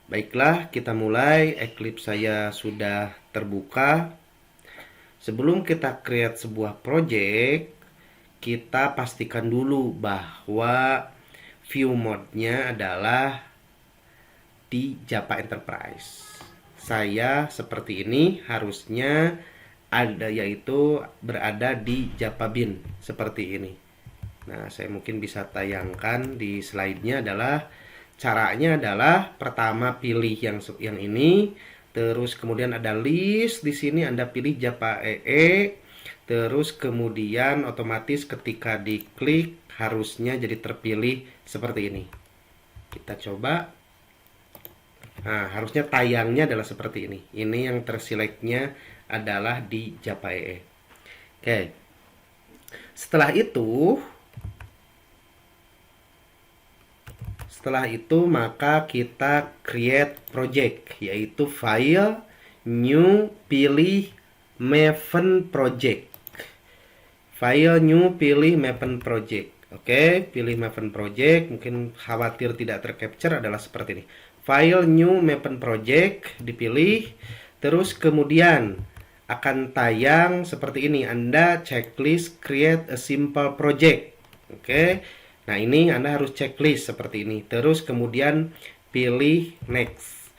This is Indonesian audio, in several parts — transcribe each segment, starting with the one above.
Baiklah, kita mulai. Eclipse saya sudah terbuka. Sebelum kita create sebuah project, kita pastikan dulu bahwa view mode-nya adalah di Java Enterprise. Saya seperti ini harusnya ada, yaitu berada di Java Bin seperti ini. Nah, saya mungkin bisa tayangkan di slide-nya adalah caranya adalah pertama pilih yang ini, terus kemudian ada list di sini Anda pilih Java EE, terus kemudian otomatis ketika diklik harusnya jadi terpilih seperti ini. Kita coba. Nah, harusnya tayangnya adalah seperti ini. Ini yang terselectnya adalah di Java EE. Oke. Setelah itu maka kita create project, yaitu file, new, pilih Maven project. File, new, pilih Maven project. Oke, pilih Maven project. Mungkin khawatir tidak tercapture, adalah seperti ini. File, new, Maven project dipilih. Terus kemudian akan tayang seperti ini. Anda checklist create a simple project. Oke. Nah, ini Anda harus checklist seperti ini. Terus kemudian pilih next.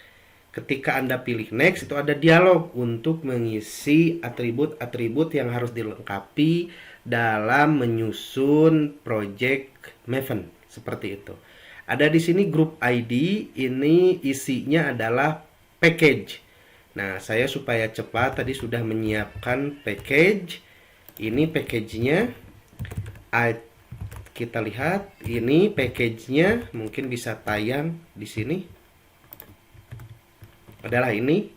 Ketika Anda pilih next, itu ada dialog untuk mengisi atribut-atribut yang harus dilengkapi dalam menyusun project Maven. Seperti itu. Ada di sini group ID, ini isinya adalah package. Nah, saya supaya cepat tadi sudah menyiapkan package. Ini package-nya. Kita lihat, ini package-nya, mungkin bisa tayang di sini. Adalah ini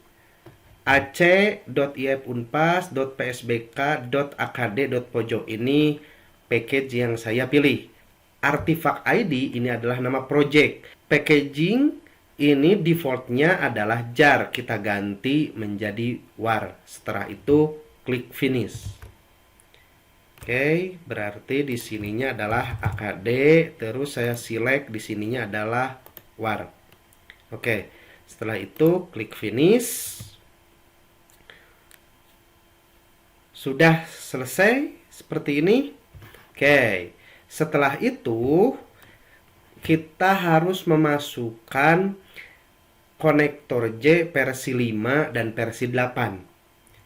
ac.ifunpas.psbk.akd.pojok. Ini package yang saya pilih. Artifact ID ini adalah nama project. Packaging ini defaultnya adalah jar. Kita ganti menjadi var. Setelah itu klik finish. Oke, berarti di sininya adalah AKD, terus saya select di sininya adalah var. Oke, setelah itu klik finish. Sudah selesai seperti ini. Oke, setelah itu kita harus memasukkan konektor J versi 5 dan versi 8.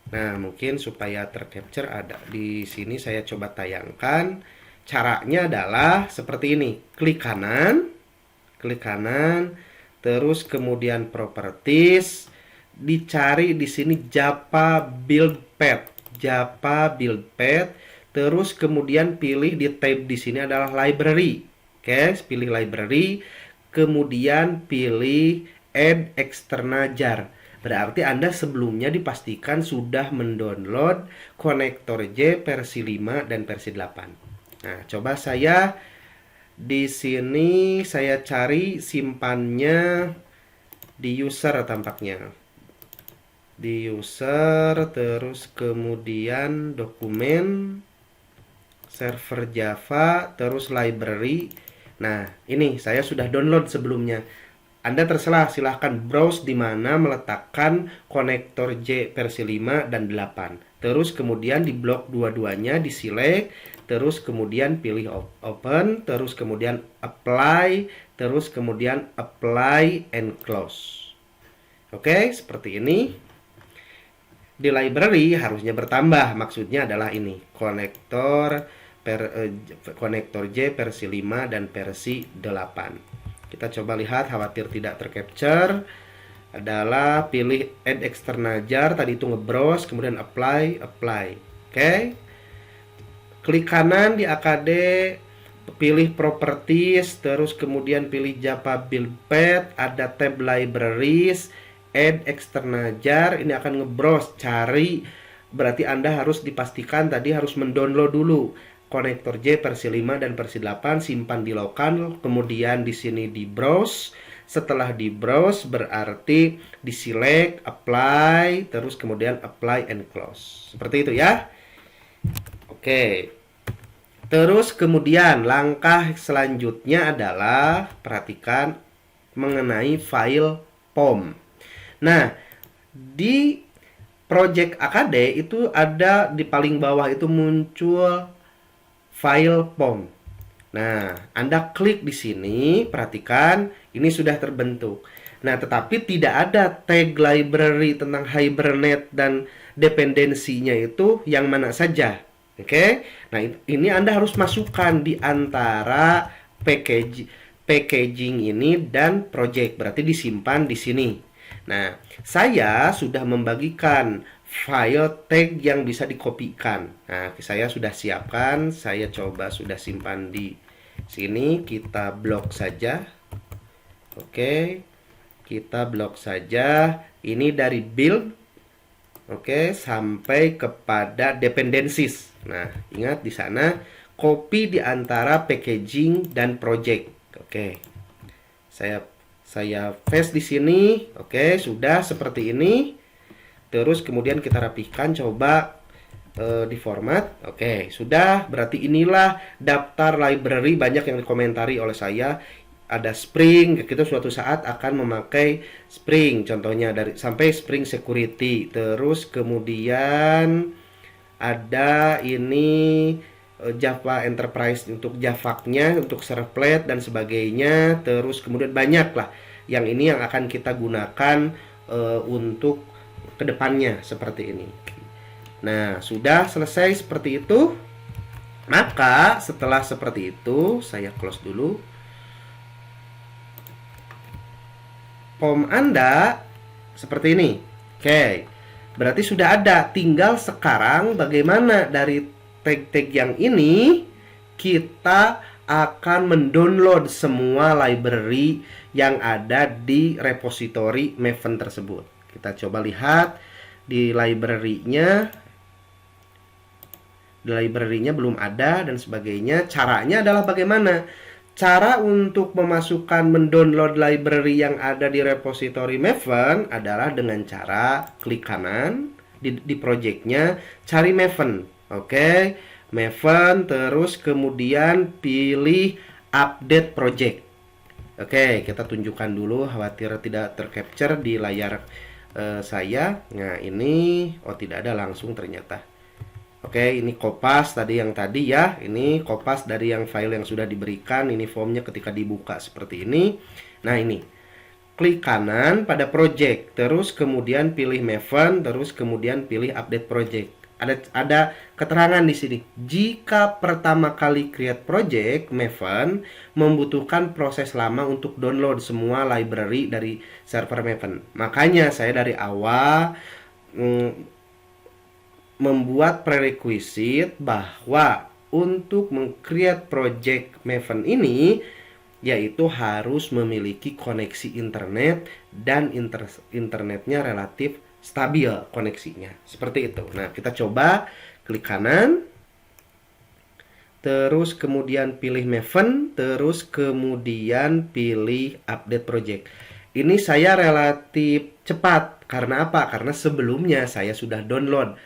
Nah, mungkin supaya tercapture ada di sini, saya coba tayangkan. Caranya adalah seperti ini. Klik kanan, terus kemudian properties, dicari di sini Java Build Path, terus kemudian pilih di tab di sini adalah library. Oke, pilih library, kemudian pilih add external jar. Berarti Anda sebelumnya dipastikan sudah mendownload konektor J versi 5 dan versi 8. Nah, coba saya di sini saya cari simpannya di user tampaknya. Di user, terus kemudian dokumen, server Java, terus library. Nah, ini saya sudah download sebelumnya. Anda terserah, silahkan browse di mana meletakkan konektor J versi 5 dan 8. Terus kemudian di blok dua-duanya diselect, terus kemudian pilih open, terus kemudian apply, terus kemudian apply and close. Oke, seperti ini. Di library harusnya bertambah, maksudnya adalah ini, konektor J versi 5 dan versi 8. Kita coba lihat, khawatir tidak tercapture, adalah pilih add external jar, tadi itu ngebrowse, kemudian apply. Oke. Klik kanan di AKD, pilih properties, terus kemudian pilih Java Build Path, ada tab libraries, add external jar, ini akan ngebrowse, cari, berarti Anda harus dipastikan tadi harus mendownload dulu konektor J versi 5 dan versi 8, simpan di lokal, kemudian di sini di browse. Setelah di browse berarti di select, apply, terus kemudian apply and close. Seperti itu ya. Oke. Terus kemudian langkah selanjutnya adalah perhatikan mengenai file POM. Nah, di project AKD itu ada di paling bawah itu muncul file POM. Nah, Anda klik di sini, perhatikan ini sudah terbentuk. Nah, tetapi tidak ada tag library tentang Hibernate dan dependensinya itu yang mana saja. Oke. Nah, ini Anda harus masukkan di antara packaging ini dan project. Berarti disimpan di sini. Nah, saya sudah membagikan file tag yang bisa dikopikan. Nah, saya sudah siapkan, saya coba sudah simpan di sini, kita blok saja. Oke, kita blok saja. Ini dari build, oke, sampai kepada dependencies. Nah, ingat di sana copy di antara packaging dan project. Oke, saya paste di sini. Oke, sudah seperti ini. Terus kemudian kita rapihkan, coba di format. Oke, sudah. Berarti inilah daftar library. Banyak yang dikomentari oleh saya. Ada Spring, kita suatu saat akan memakai Spring, contohnya dari sampai Spring Security. Terus kemudian ada ini Java Enterprise untuk Java-nya, untuk servlet dan sebagainya. Terus kemudian banyak lah yang ini yang akan kita gunakan untuk kedepannya seperti ini. Nah, sudah selesai seperti itu. Maka setelah seperti itu, saya close dulu. POM Anda seperti ini. Oke, berarti sudah ada. Tinggal sekarang bagaimana dari tag-tag yang ini kita akan mendownload semua library yang ada di repository Maven tersebut. Kita coba lihat di library-nya. Di library-nya belum ada dan sebagainya. Caranya adalah bagaimana? Cara untuk memasukkan mendownload library yang ada di repository Maven adalah dengan cara klik kanan di project-nya, cari Maven. Oke, Maven, terus kemudian pilih update project. Oke, kita tunjukkan dulu, khawatir tidak tercapture di layar saya. Nah, ini tidak ada langsung ternyata. Oke, ini kopas tadi yang tadi ya. Ini kopas dari yang file yang sudah diberikan. Ini formnya ketika dibuka seperti ini. Nah, ini. Klik kanan pada project. Terus kemudian pilih Maven. Terus kemudian pilih update project. Ada keterangan di sini. Jika pertama kali create project, Maven membutuhkan proses lama untuk download semua library dari server Maven. Makanya saya dari awal membuat prerequisite bahwa untuk meng-create project Maven ini yaitu harus memiliki koneksi internet dan internetnya relatif stabil koneksinya. Seperti itu. Nah, kita coba klik kanan. Terus kemudian pilih Maven, terus kemudian pilih update project. Ini saya relatif cepat. Karena apa? Karena sebelumnya saya sudah download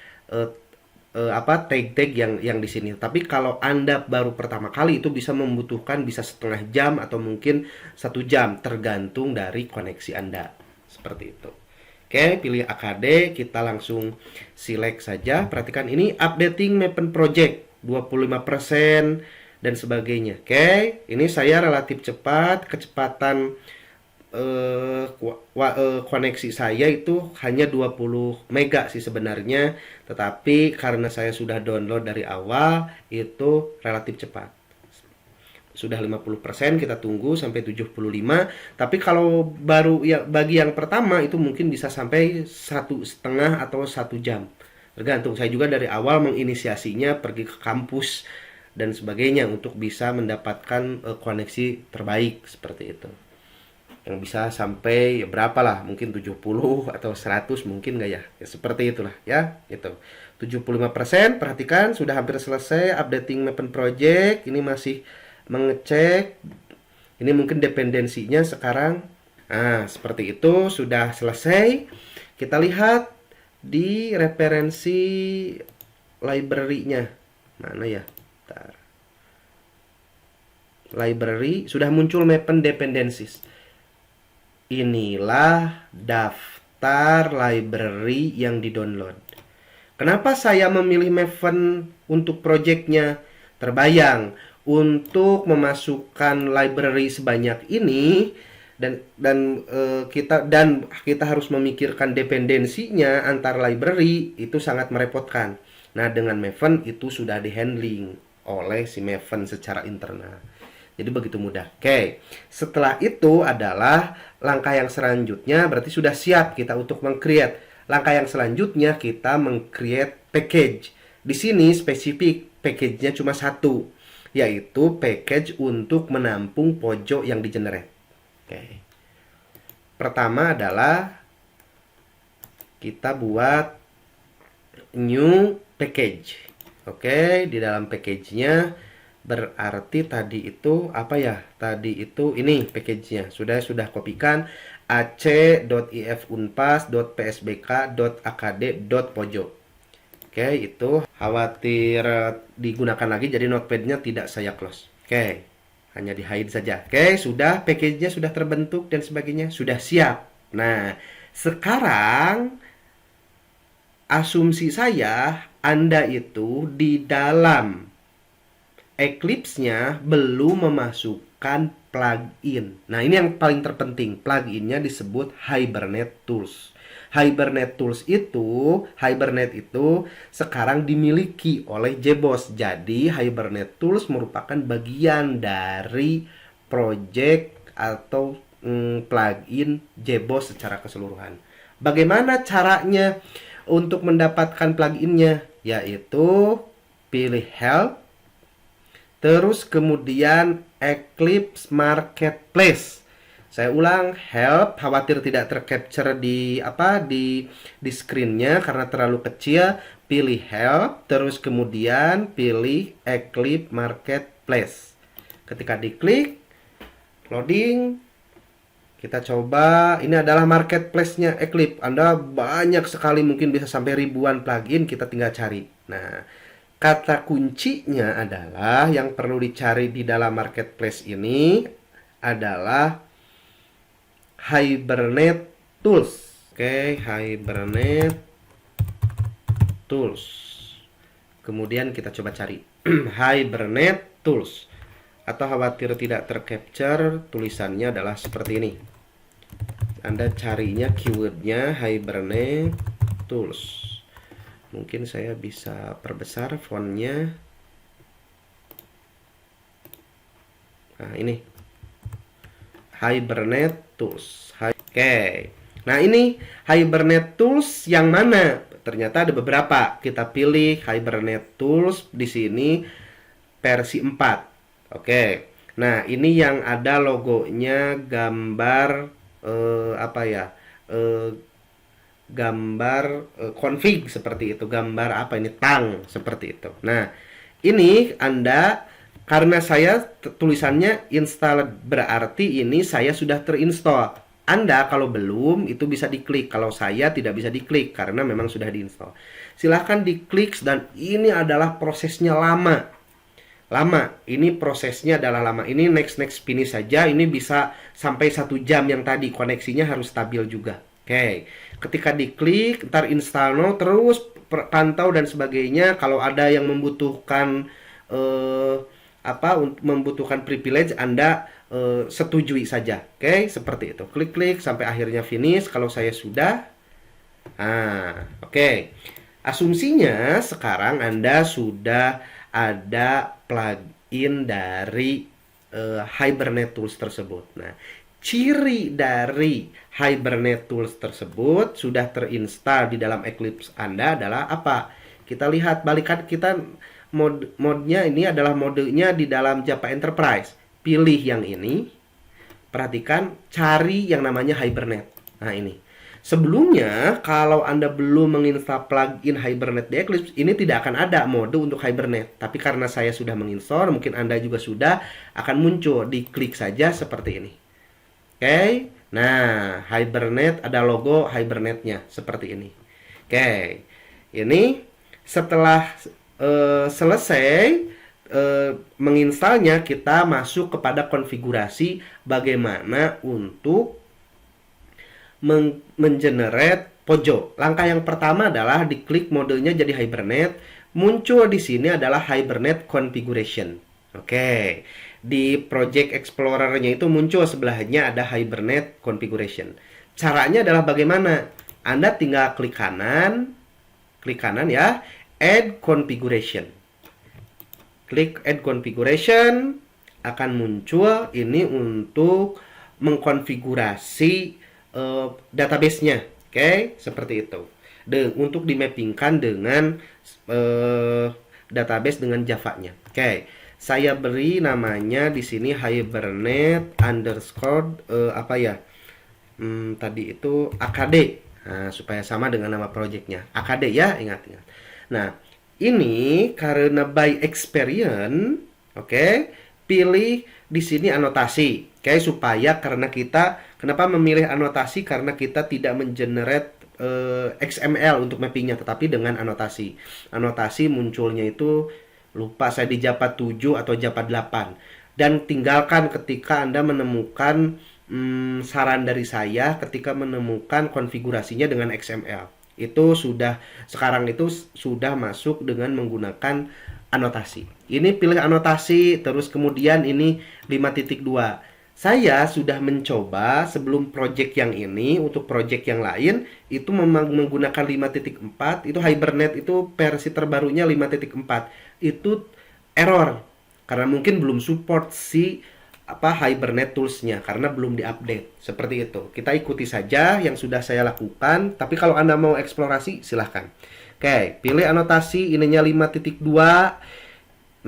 tag-tag yang di sini. Tapi kalau Anda baru pertama kali itu bisa membutuhkan bisa setengah jam atau mungkin 1 jam tergantung dari koneksi Anda. Seperti itu. Oke, pilih AKD, kita langsung select saja. Perhatikan ini updating Maven project 25% dan sebagainya. Oke, ini saya relatif cepat, kecepatan koneksi saya itu hanya 20 mega sih sebenarnya, tetapi karena saya sudah download dari awal itu relatif cepat. Sudah 50%, kita tunggu sampai 75. Tapi kalau baru ya bagi yang pertama itu mungkin bisa sampai 1,5 atau 1 jam. Tergantung, saya juga dari awal menginisiasinya pergi ke kampus dan sebagainya untuk bisa mendapatkan koneksi terbaik seperti itu. Yang bisa sampai ya berapa lah, mungkin 70 atau 100 mungkin nggak ya, ya seperti itulah ya, itu 75%. Perhatikan sudah hampir selesai updating Maven project. Ini masih mengecek, ini mungkin dependensinya sekarang. Nah, seperti itu sudah selesai. Kita lihat di referensi library-nya mana ya. Bentar. Library sudah muncul Maven dependencies. Inilah daftar library yang di-download. Kenapa saya memilih Maven untuk projectnya? Terbayang, untuk memasukkan library sebanyak ini kita harus memikirkan dependensinya antar library, itu sangat merepotkan. Nah, dengan Maven itu sudah di-handling oleh si Maven secara internal. Jadi begitu mudah. Oke, setelah itu adalah langkah yang selanjutnya, berarti sudah siap kita untuk meng-create. Langkah yang selanjutnya kita meng-create package. Di sini spesifik package-nya cuma satu, yaitu package untuk menampung pojok yang di-generate. Oke. Pertama adalah kita buat new package. Oke, di dalam package-nya berarti tadi itu apa ya? Tadi itu ini package-nya. Sudah kopikan ac.ifunpas.psbk.akd.pojok. Oke, itu khawatir digunakan lagi jadi notepad-nya tidak saya close. Oke, hanya di hide saja. Oke, sudah package-nya sudah terbentuk dan sebagainya, sudah siap. Nah, sekarang asumsi saya Anda itu di dalam Eclipse-nya belum memasukkan plugin. Nah, ini yang paling terpenting. Pluginnya disebut Hibernate Tools. Hibernate itu sekarang dimiliki oleh JBoss. Jadi, Hibernate Tools merupakan bagian dari project atau plugin JBoss secara keseluruhan. Bagaimana caranya untuk mendapatkan pluginnya? Yaitu pilih Help, terus kemudian Eclipse Marketplace. Saya ulang, Help, khawatir tidak tercapture di screen-nya karena terlalu kecil. Pilih Help, terus kemudian pilih Eclipse Marketplace. Ketika diklik, loading, kita coba. Ini adalah marketplace-nya Eclipse. Anda banyak sekali, mungkin bisa sampai ribuan plugin, kita tinggal cari. Nah, kata kuncinya adalah yang perlu dicari di dalam marketplace ini adalah Hibernate Tools. Oke, Hibernate Tools. Kemudian kita coba cari Hibernate Tools. Atau khawatir tidak tercapture, tulisannya adalah seperti ini. Anda carinya keywordnya Hibernate Tools. Mungkin saya bisa perbesar fontnya. Nah, ini Hibernate Tools. Oke. Nah, ini Hibernate Tools yang mana? Ternyata ada beberapa. Kita pilih Hibernate Tools di sini versi 4. Oke. Nah, ini yang ada logonya gambar gambar config seperti itu, gambar apa ini, tang seperti itu. Nah, ini Anda, karena saya tulisannya install, berarti ini saya sudah terinstall. Anda kalau belum itu bisa diklik, kalau saya tidak bisa diklik karena memang sudah diinstal. Silahkan diklik, dan ini adalah prosesnya lama. Ini prosesnya adalah lama. Ini next finish saja, ini bisa sampai 1 jam yang tadi, koneksinya harus stabil juga. Oke, ketika diklik, ntar install no, terus pantau dan sebagainya. Kalau ada yang membutuhkan membutuhkan privilege, Anda setujui saja. Oke, seperti itu. Klik sampai akhirnya finish. Kalau saya sudah, oke. Asumsinya sekarang Anda sudah ada plugin dari Hibernate Tools tersebut. Nah, ciri dari Hibernate Tools tersebut sudah terinstall di dalam Eclipse Anda adalah apa? Kita lihat, balikan kita mode-nya, ini adalah modenya di dalam Java Enterprise. Pilih yang ini. Perhatikan, cari yang namanya Hibernate. Nah, ini. Sebelumnya, kalau Anda belum menginstal plugin Hibernate di Eclipse, ini tidak akan ada mode untuk Hibernate. Tapi karena saya sudah menginstal, mungkin Anda juga sudah, akan muncul. Diklik saja seperti ini. Oke, nah Hibernate, ada logo Hibernate-nya seperti ini. Oke, ini setelah selesai menginstalnya, kita masuk kepada konfigurasi bagaimana untuk mengenerate pojok. Langkah yang pertama adalah diklik modenya jadi Hibernate. Muncul di sini adalah Hibernate Configuration. Oke. Di Project Explorer-nya itu muncul sebelahnya ada Hibernate Configuration. Caranya adalah bagaimana? Anda tinggal klik kanan ya, Add Configuration. Klik Add Configuration, akan muncul ini untuk mengkonfigurasi database-nya. Oke, seperti itu. Untuk dimappingkan dengan database dengan Java-nya. Oke, saya beri namanya di sini Hibernate underscore apa ya? Tadi itu AKD. Nah, supaya sama dengan nama projectnya. AKD ya, ingat. Nah, ini karena by experience, oke, pilih di sini anotasi. Oke, supaya karena kita kenapa memilih anotasi, karena kita tidak mengenerate XML untuk mappingnya, tetapi dengan anotasi. Anotasi munculnya itu lupa saya di Java 7 atau Java 8. Dan tinggalkan ketika Anda menemukan saran dari saya ketika menemukan konfigurasinya dengan XML. Itu sekarang itu sudah masuk dengan menggunakan anotasi. Ini pilih anotasi, terus kemudian ini 5.2. Saya sudah mencoba sebelum project yang ini, untuk project yang lain itu memang menggunakan 5.4. Itu Hibernate itu versi terbarunya 5.4. Itu error karena mungkin belum support si Hibernate tools-nya karena belum diupdate. Seperti itu. Kita ikuti saja yang sudah saya lakukan, tapi kalau Anda mau eksplorasi silahkan. Oke, pilih anotasi, ininya 5.2.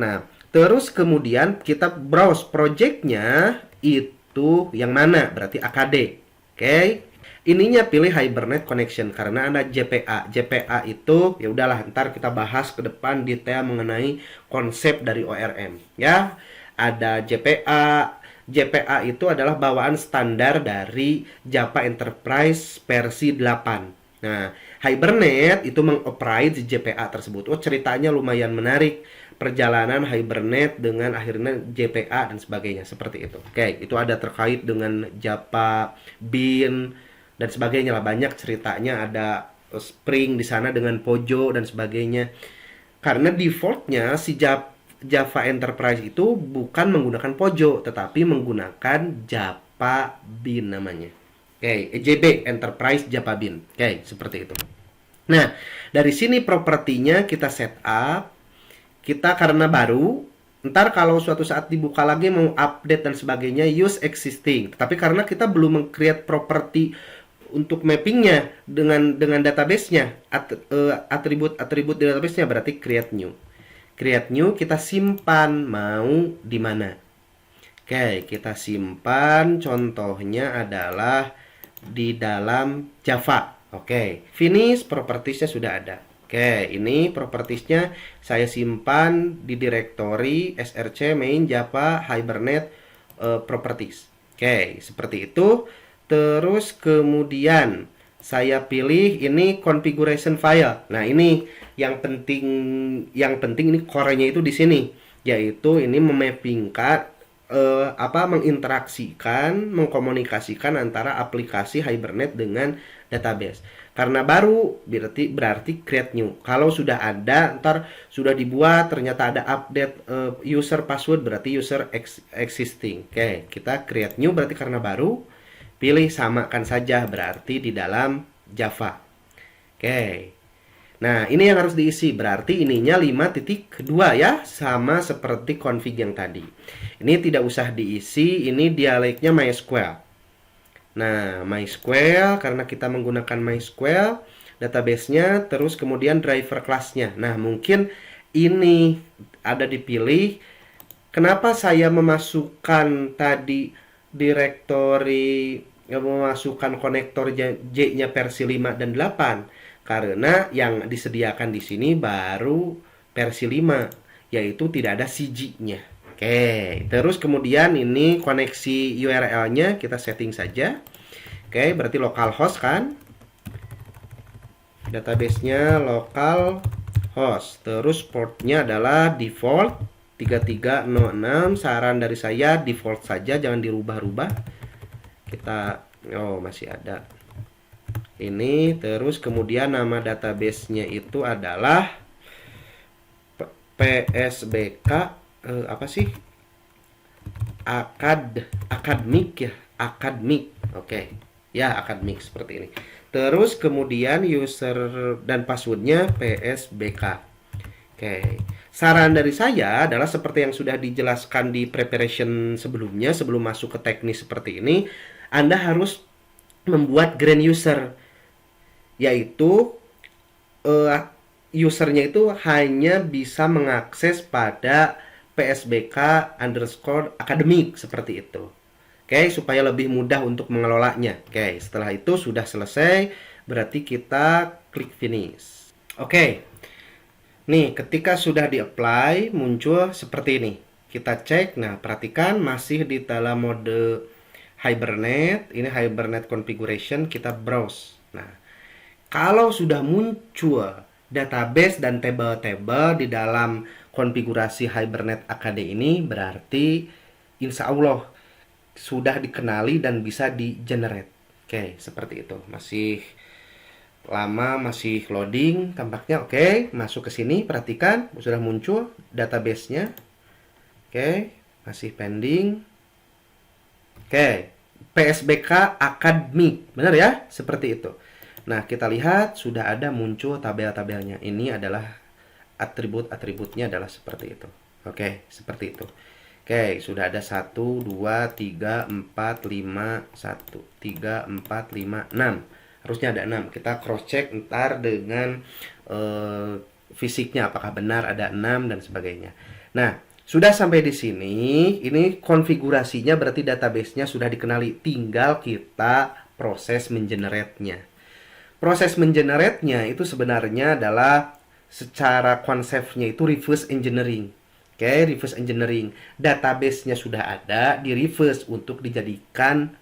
Nah, terus kemudian kita browse project-nya itu yang mana, berarti AKD. Oke, ininya pilih Hibernate Connection karena ada JPA. JPA itu ya udahlah, ntar kita bahas ke depan detail mengenai konsep dari ORM ya. Ada JPA. JPA itu adalah bawaan standar dari Java Enterprise versi 8. Nah, Hibernate itu mengoperate JPA tersebut. Oh, ceritanya lumayan menarik. Perjalanan Hibernate dengan akhirnya JPA dan sebagainya, seperti itu. Oke, itu ada terkait dengan Java, Bean dan sebagainya lah, banyak ceritanya, ada Spring di sana dengan Pojo dan sebagainya. Karena defaultnya si Java Enterprise itu bukan menggunakan Pojo, tetapi menggunakan Java Bean namanya. Oke, EJB Enterprise Java Bean. Oke, seperti itu. Nah, dari sini propertinya kita set up. Kita karena baru, ntar kalau suatu saat dibuka lagi mau update dan sebagainya, use existing. Tapi karena kita belum meng-create property untuk mappingnya dengan database-nya, atribut di database-nya, berarti create new. Create new, kita simpan mau di mana. Oke, kita simpan, contohnya adalah di dalam Java. Oke, finish, propertiesnya sudah ada. Oke, ini propertiesnya saya simpan di directory src main Java Hibernate properties. Oke, seperti itu. Terus kemudian saya pilih ini configuration file. Nah, ini yang penting ini core-nya itu di sini, yaitu ini memappingkan menginteraksikan, mengkomunikasikan antara aplikasi Hibernate dengan database. Karena baru berarti create new. Kalau sudah ada, ntar sudah dibuat, ternyata ada update user password, berarti user existing. Oke, kita create new berarti karena baru. Pilih samakan saja, berarti di dalam Java. Oke. Nah, ini yang harus diisi. Berarti ininya 5.2 ya, sama seperti config yang tadi. Ini tidak usah diisi, ini dialeknya MySQL. Nah, MySQL, karena kita menggunakan MySQL, database-nya, terus kemudian driver class-nya. Nah, mungkin ini ada dipilih. Kenapa saya memasukkan tadi directory, memasukkan konektor J-nya versi 5 dan 8? Karena yang disediakan di sini baru versi 5, yaitu tidak ada CG-nya. Oke, terus kemudian ini koneksi URL-nya kita setting saja. Oke, berarti localhost kan? Database-nya localhost. Terus portnya adalah default 3306. Saran dari saya default saja, jangan dirubah-rubah. Kita masih ada. Ini terus kemudian nama database-nya itu adalah PSBK apa sih? Akademik ya, akademik. Oke. Ya, akademik seperti ini. Terus kemudian user dan passwordnya PSBK. Oke. Saran dari saya adalah seperti yang sudah dijelaskan di preparation sebelumnya, sebelum masuk ke teknis seperti ini, Anda harus membuat grand user, yaitu usernya itu hanya bisa mengakses pada PSBK underscore akademik seperti itu. Oke, supaya lebih mudah untuk mengelolanya. Oke, setelah itu sudah selesai, berarti kita klik finish. Oke, nih ketika sudah di-apply, muncul seperti ini. Kita cek, nah perhatikan masih di dalam mode Hibernate. Ini Hibernate configuration, kita browse. Nah, kalau sudah muncul database dan table-table di dalam konfigurasi Hibernate AKD ini, berarti insya Allah sudah dikenali dan bisa di-generate. Oke, seperti itu. Masih lama, masih loading tampaknya. Oke, masuk ke sini, perhatikan sudah muncul database-nya. Oke, masih pending. Oke, PSBK Akademik, benar ya? Seperti itu. Nah, kita lihat sudah ada muncul tabel-tabelnya. Ini adalah atribut-atributnya adalah seperti itu. Oke, seperti itu. Oke, sudah ada 1, 2, 3, 4, 5, 1, 3, 4, 5, 6. Harusnya ada 6. Kita cross check ntar dengan fisiknya apakah benar ada 6 dan sebagainya. Nah, sudah sampai di sini, ini konfigurasinya berarti database-nya sudah dikenali. Tinggal kita proses mengenerate-nya. Proses mengenerate-nya itu sebenarnya adalah secara konsepnya itu reverse engineering. Oke, reverse engineering. Database-nya sudah ada, di reverse untuk dijadikan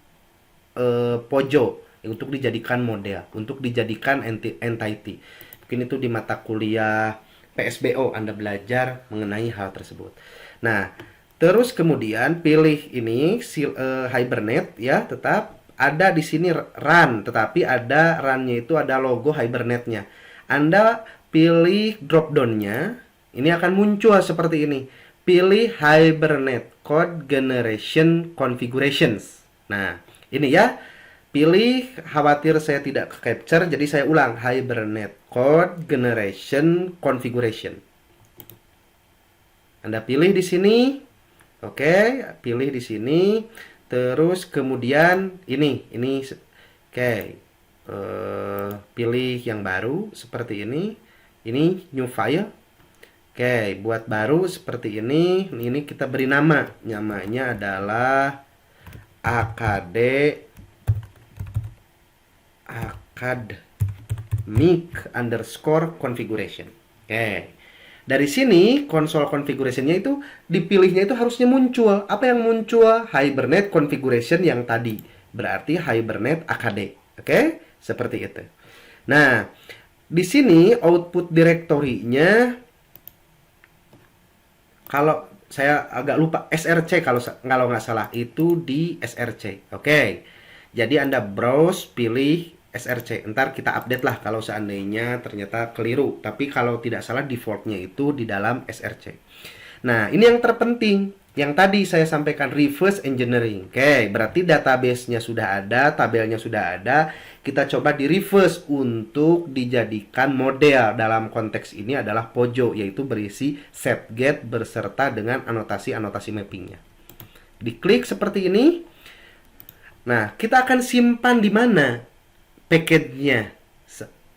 pojok, untuk dijadikan model, untuk dijadikan entity. Mungkin itu di mata kuliah PSBO Anda belajar mengenai hal tersebut. Nah, terus kemudian pilih ini Hibernate ya, tetap ada di sini run, tetapi ada run-nya itu ada logo Hibernate-nya. Anda pilih drop down-nya, ini akan muncul seperti ini. Pilih Hibernate Code Generation Configurations. Nah, ini ya. Pilih, khawatir saya tidak capture, jadi saya ulang. Hibernate Code Generation Configuration. Anda pilih di sini. Oke, pilih di sini. Terus kemudian ini oke. Pilih yang baru seperti ini. Ini new file. Oke, buat baru seperti ini. Ini kita beri nama. Namanya adalah academic underscore configuration. Oke. Dari sini konsol configuration-nya itu dipilihnya itu harusnya muncul. Apa yang muncul? Hibernate configuration yang tadi. Berarti Hibernate AKD. Oke? Seperti itu. Nah, di sini output directory-nya kalau saya agak lupa SRC kalau nggak salah itu di SRC. Oke. Jadi Anda browse pilih SRC. Ntar kita update lah kalau seandainya ternyata keliru. Tapi kalau tidak salah defaultnya itu di dalam SRC. Nah, ini yang terpenting. Yang tadi saya sampaikan reverse engineering. Oke, berarti database-nya sudah ada, tabelnya sudah ada. Kita coba di reverse untuk dijadikan model. Dalam konteks ini adalah pojok, yaitu berisi set get berserta dengan anotasi-anotasi mappingnya. Diklik seperti ini. Nah, kita akan simpan di mana package-nya.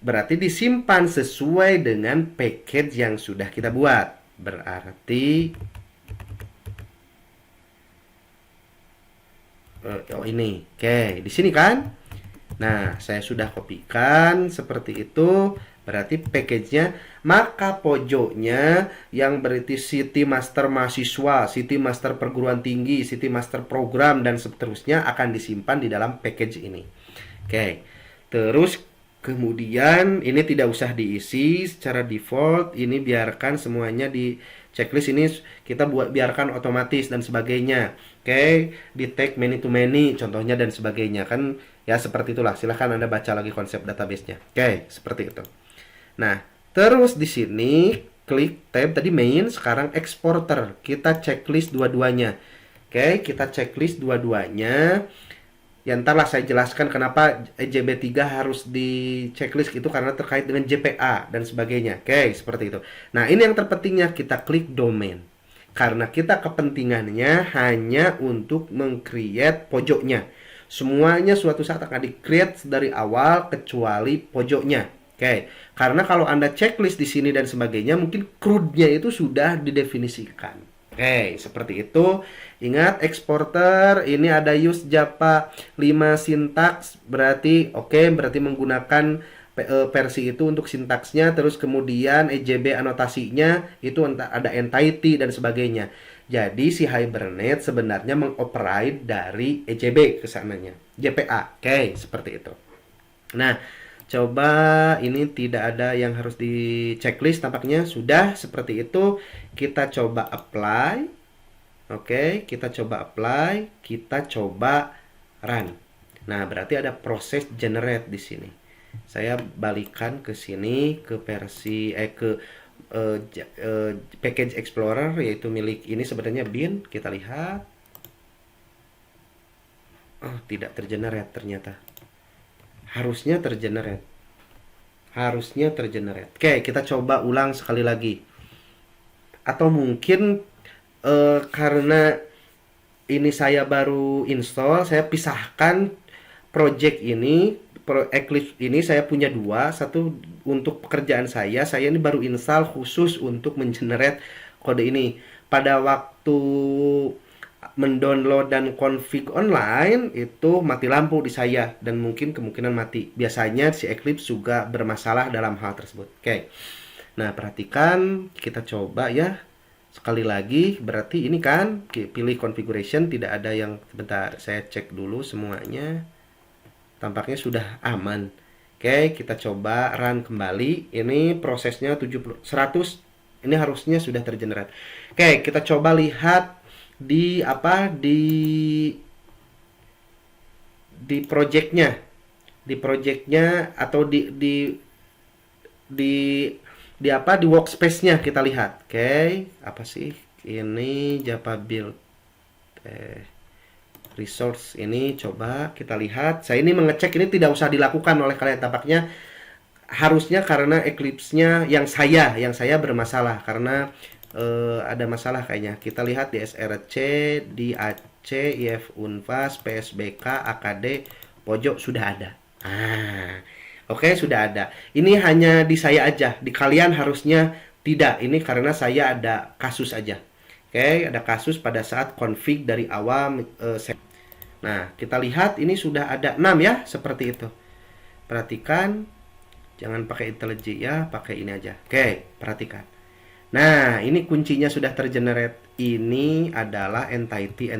Berarti disimpan sesuai dengan package yang sudah kita buat. Berarti ini. Oke, di sini kan? Nah, saya sudah kopikan seperti itu. Berarti package-nya, maka pojoknya yang berarti City Master mahasiswa, City Master perguruan tinggi, City Master program dan seterusnya akan disimpan di dalam package ini. Oke. Terus kemudian ini tidak usah diisi secara default, ini biarkan semuanya di Checklist ini kita biarkan otomatis dan sebagainya. Oke, di tag many to many contohnya dan sebagainya. Kan ya seperti itulah. Silahkan Anda baca lagi konsep database-nya. Oke, seperti itu. Nah, terus di sini klik tab tadi main, sekarang exporter. Kita checklist dua-duanya. Oke, kita checklist dua-duanya. Ya ntar lah saya jelaskan kenapa JB3 harus di checklist itu, karena terkait dengan JPA dan sebagainya. Oke, seperti itu. Nah, ini yang terpentingnya, kita klik domain. Karena kita kepentingannya hanya untuk meng-create pojoknya. Semuanya suatu saat akan di-create dari awal kecuali pojoknya. Oke, karena kalau Anda checklist di sini dan sebagainya, mungkin CRUD-nya itu sudah didefinisikan. Oke, seperti itu. Ingat, exporter ini ada use Java 5 sintaks, berarti berarti menggunakan versi itu untuk sintaksnya, terus kemudian EJB anotasinya itu ada entity dan sebagainya. Jadi si Hibernate sebenarnya mengoperate dari EJB ke sananya, JPA. Oke, seperti itu. Nah, coba ini tidak ada yang harus di checklist, tampaknya sudah seperti itu. Kita coba apply. Oke, kita coba apply, kita coba run. Nah, berarti ada proses generate di sini. Saya balikan ke sini ke versi package explorer, yaitu milik ini sebenarnya bin. Kita lihat. Oh, tidak tergenerate ternyata. Harusnya tergenerate. Oke, kita coba ulang sekali lagi. Atau mungkin karena ini saya baru install, saya pisahkan project ini, Eclipse ini saya punya dua, satu untuk pekerjaan saya ini baru install khusus untuk mengenerate kode ini. Pada waktu mendownload dan config online itu mati lampu di saya, dan mungkin kemungkinan mati. Biasanya si Eclipse juga bermasalah dalam hal tersebut. Oke. Nah, perhatikan, kita coba ya. Sekali lagi, berarti ini kan pilih configuration, tidak ada yang, sebentar saya cek dulu semuanya. Tampaknya sudah aman. Oke, kita coba run kembali. Ini prosesnya 100, ini harusnya sudah tergenerate. Oke, kita coba lihat di di projectnya, atau di workspace-nya kita lihat. Oke, apa sih ini? Java build resource ini, coba kita lihat. Saya ini mengecek, ini tidak usah dilakukan oleh kalian tampaknya, harusnya, karena Eclipse-nya yang saya bermasalah, karena ada masalah kayaknya. Kita lihat di SRC, di AC, IF Unvas, PSBK, AKD, pojok sudah ada. Oke, sudah ada. Ini hanya di saya aja, di kalian harusnya tidak. Ini karena saya ada kasus aja. Oke, ada kasus pada saat config dari awal. Nah, kita lihat ini sudah ada 6 ya, seperti itu. Perhatikan, jangan pakai IntelliJ ya, pakai ini aja. Oke, perhatikan. Nah, ini kuncinya sudah tergenerate. Ini adalah entity.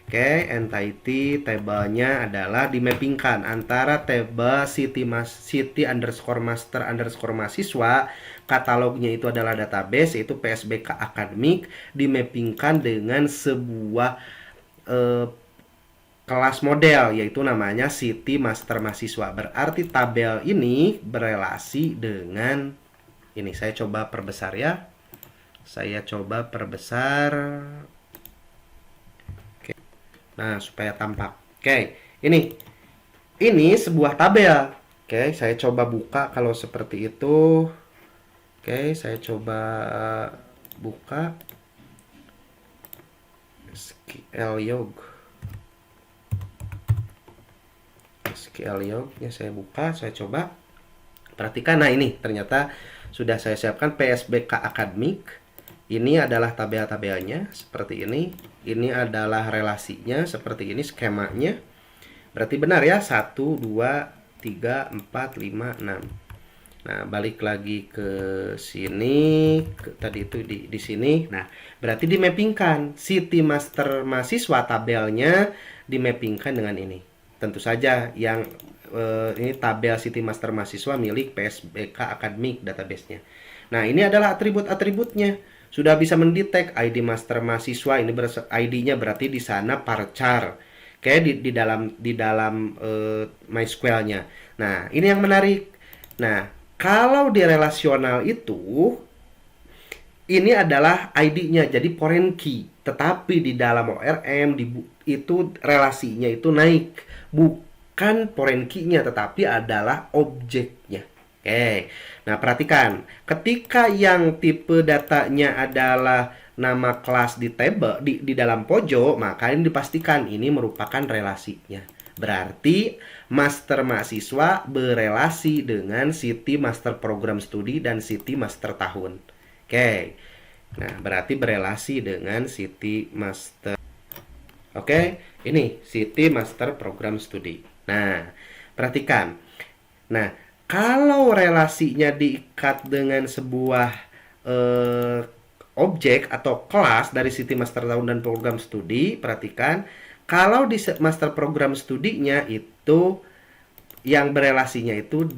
Oke, entity tabelnya adalah dimappingkan antara table city underscore master underscore mahasiswa, katalognya itu adalah database, yaitu PSBK akademik, dimappingkan dengan sebuah kelas model, yaitu namanya city master mahasiswa. Berarti tabel ini berelasi dengan ini. Saya coba perbesar ya. Saya coba perbesar. Nah, supaya tampak. Oke, ini sebuah tabel. Oke, saya coba buka kalau seperti itu. Oke, saya coba buka SQL Yog-nya saya buka, saya coba. Perhatikan, nah ini ternyata sudah saya siapkan PSBK akademik. Ini adalah tabel-tabelnya seperti ini. Ini adalah relasinya seperti ini, skemanya. Berarti benar ya, 1, 2, 3, 4, 5, 6. Nah, balik lagi ke sini, tadi itu di sini. Nah, berarti dimappingkan city master mahasiswa, tabelnya dimappingkan dengan ini. Tentu saja yang ini tabel city master mahasiswa milik PSBK akademik database-nya. Nah, ini adalah atribut-atributnya. sudah bisa mendetek ID master mahasiswa ini ID-nya berarti di sana varchar. Oke, di dalam MySQL-nya. Nah, ini yang menarik. Nah, kalau di relasional itu ini adalah ID-nya, jadi foreign key. Tetapi di dalam ORM itu relasinya itu naik, bukan foreign key-nya, tetapi adalah objeknya. Oke, nah perhatikan, ketika yang tipe datanya adalah nama kelas di table di dalam pojok, maka ini dipastikan ini merupakan relasinya. Berarti master mahasiswa berelasi dengan City Master Program Studi dan City Master Tahun. Oke. Nah, berarti berelasi dengan City Master. Oke, ini City Master Program Studi. Nah, perhatikan. Nah, kalau relasinya diikat dengan sebuah objek atau kelas dari City Master Tahun dan Program Studi, perhatikan. Kalau di Master Program Studinya itu yang berelasinya itu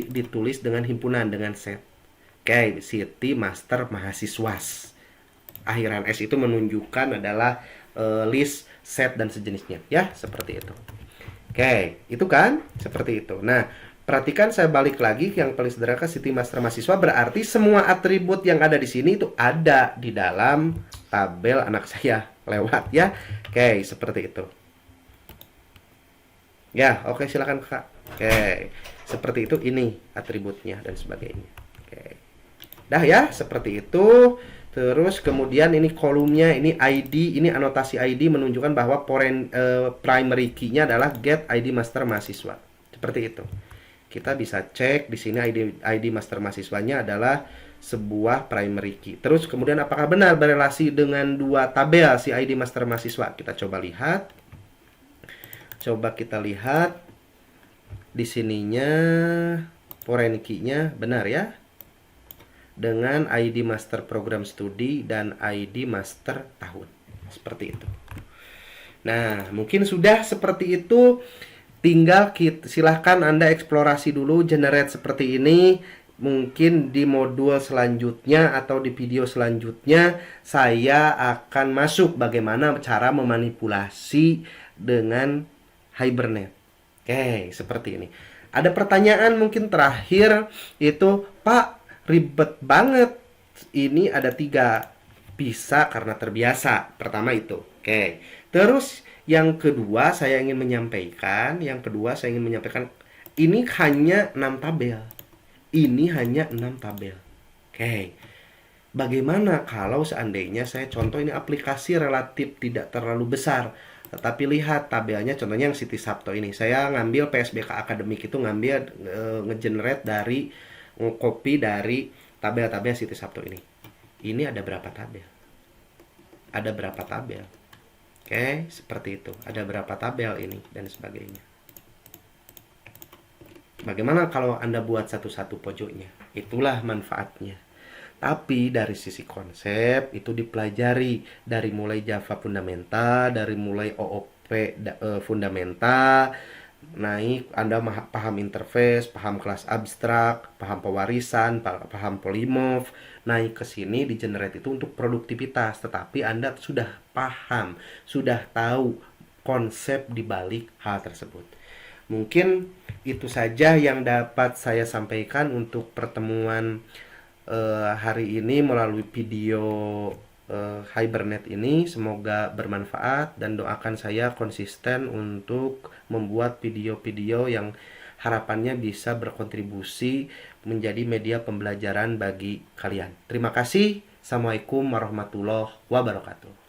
ditulis dengan himpunan dengan set. Oke, City Master Mahasiswas. Akhiran S itu menunjukkan adalah list, set, dan sejenisnya. Ya, seperti itu. Oke, itu kan? Seperti itu. Nah, perhatikan saya balik lagi yang paling sederhana City Master Mahasiswa. Berarti semua atribut yang ada di sini itu ada di dalam tabel anak saya. Lewat ya. Oke, seperti itu. Ya, oke silakan Kak. Oke, seperti itu ini atributnya dan sebagainya. Oke. Dah ya, seperti itu. Terus kemudian ini kolomnya, ini ID, ini anotasi ID menunjukkan bahwa primary key-nya adalah get ID master mahasiswa. Seperti itu. Kita bisa cek di sini ID master mahasiswanya adalah sebuah primary key. Terus kemudian apakah benar berelasi dengan dua tabel si ID master mahasiswa? Kita coba lihat. Coba kita lihat di sininya foreign key-nya benar ya. Dengan ID master program studi dan ID master tahun. Seperti itu. Nah, mungkin sudah seperti itu. Tinggal silahkan Anda eksplorasi dulu generate seperti ini. Mungkin di modul selanjutnya atau di video selanjutnya saya akan masuk bagaimana cara memanipulasi dengan Hibernate. Oke, seperti ini. Ada pertanyaan mungkin terakhir itu, Pak, ribet banget. Ini ada 3. Bisa karena terbiasa. Pertama itu. Oke. Terus yang kedua saya ingin menyampaikan, ini hanya 6 tabel. Ini hanya 6 tabel. Oke. Bagaimana kalau seandainya saya contoh ini aplikasi relatif tidak terlalu besar, tetapi lihat tabelnya contohnya yang City Sabto ini. Saya ngambil PSBK Akademik itu ngambil ngegenerate dari copy dari tabel-tabel City Sabto ini. Ini ada berapa tabel? Ada berapa tabel? Oke, seperti itu. Ada berapa tabel ini dan sebagainya. Bagaimana kalau Anda buat satu-satu pojoknya? Itulah manfaatnya. Tapi dari sisi konsep itu dipelajari dari mulai Java fundamental, dari mulai OOP fundamental, naik Anda paham interface, paham kelas abstrak, paham pewarisan, paham polymorph, naik ke sini di generate itu untuk produktivitas, tetapi Anda sudah paham, sudah tahu konsep di balik hal tersebut. Mungkin itu saja yang dapat saya sampaikan untuk pertemuan hari ini melalui video Hibernate ini. Semoga bermanfaat dan doakan saya konsisten untuk membuat video-video yang harapannya bisa berkontribusi menjadi media pembelajaran bagi kalian. Terima kasih. Assalamualaikum warahmatullahi wabarakatuh.